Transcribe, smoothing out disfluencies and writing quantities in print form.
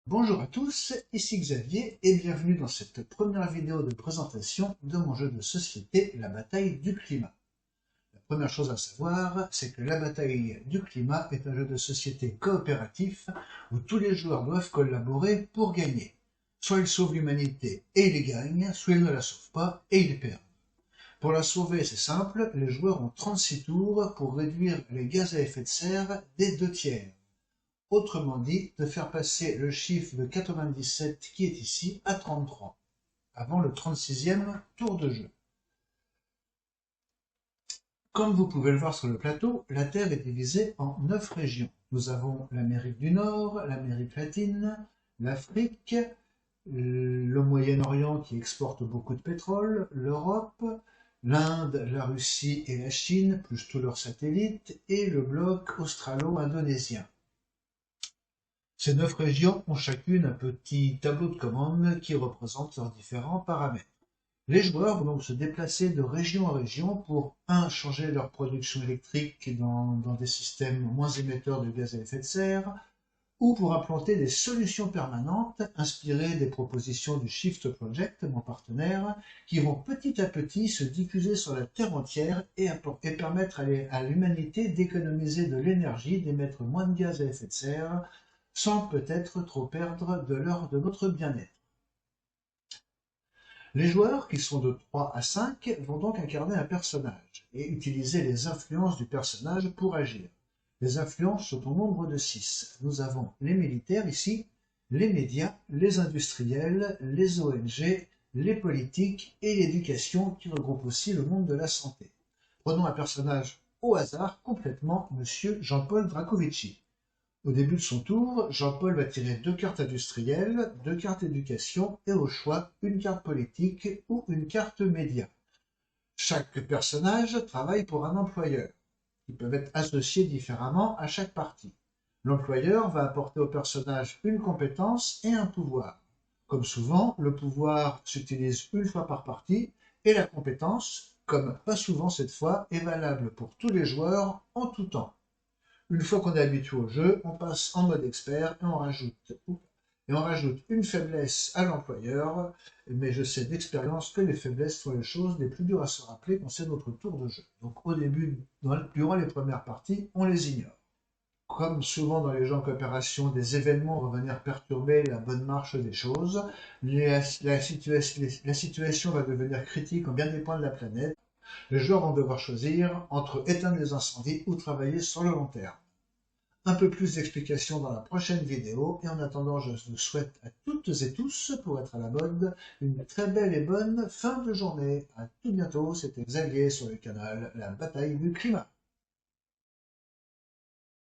Bonjour à tous, ici Xavier et bienvenue dans cette première vidéo de présentation de mon jeu de société La Bataille du Climat. La première chose à savoir, c'est que La Bataille du Climat est un jeu de société coopératif où tous les joueurs doivent collaborer pour gagner. Soit ils sauvent l'humanité et ils gagnent, soit ils ne la sauvent pas et ils perdent. Pour la sauver, c'est simple, les joueurs ont 36 tours pour réduire les gaz à effet de serre des 2/3. Autrement dit, de faire passer le chiffre de 97 qui est ici à 33, avant le 36e tour de jeu. Comme vous pouvez le voir sur le plateau, la Terre est divisée en 9 régions. Nous avons l'Amérique du Nord, l'Amérique latine, l'Afrique, le Moyen-Orient qui exporte beaucoup de pétrole, l'Europe, l'Inde, la Russie et la Chine, plus tous leurs satellites, et le bloc australo-indonésien. Ces 9 régions ont chacune un petit tableau de commande qui représente leurs différents paramètres. Les joueurs vont donc se déplacer de région en région pour changer leur production électrique dans des systèmes moins émetteurs de gaz à effet de serre, ou pour implanter des solutions permanentes inspirées des propositions du Shift Project, mon partenaire, qui vont petit à petit se diffuser sur la Terre entière et permettre à l'humanité d'économiser de l'énergie, d'émettre moins de gaz à effet de serre, sans peut-être trop perdre de notre bien-être. Les joueurs, qui sont de 3 à 5, vont donc incarner un personnage et utiliser les influences du personnage pour agir. Les influences sont au nombre de 6. Nous avons les militaires ici, les médias, les industriels, les ONG, les politiques et l'éducation qui regroupe aussi le monde de la santé. Prenons un personnage au hasard complètement, Monsieur Jean-Paul Dracovici. Au début de son tour, Jean-Paul va tirer 2 cartes industrielles, 2 cartes éducation et au choix une carte politique ou une carte média. Chaque personnage travaille pour un employeur, qui peuvent être associés différemment à chaque partie. L'employeur va apporter au personnage une compétence et un pouvoir. Comme souvent, le pouvoir s'utilise une fois par partie et la compétence, comme pas souvent cette fois, est valable pour tous les joueurs en tout temps. Une fois qu'on est habitué au jeu, on passe en mode expert et on rajoute une faiblesse à l'employeur, mais je sais d'expérience que les faiblesses sont les choses les plus dures à se rappeler quand c'est notre tour de jeu. Donc au début, durant les premières parties, on les ignore. Comme souvent dans les jeux en coopération, des événements vont venir perturber la bonne marche des choses. La situation va devenir critique en bien des points de la planète. Les joueurs vont devoir choisir entre éteindre les incendies ou travailler sur le long terme. Un peu plus d'explications dans la prochaine vidéo, et en attendant, je vous souhaite à toutes et tous, pour être à la mode, une très belle et bonne fin de journée. À tout bientôt, c'était Xavier sur le canal La Bataille du Climat.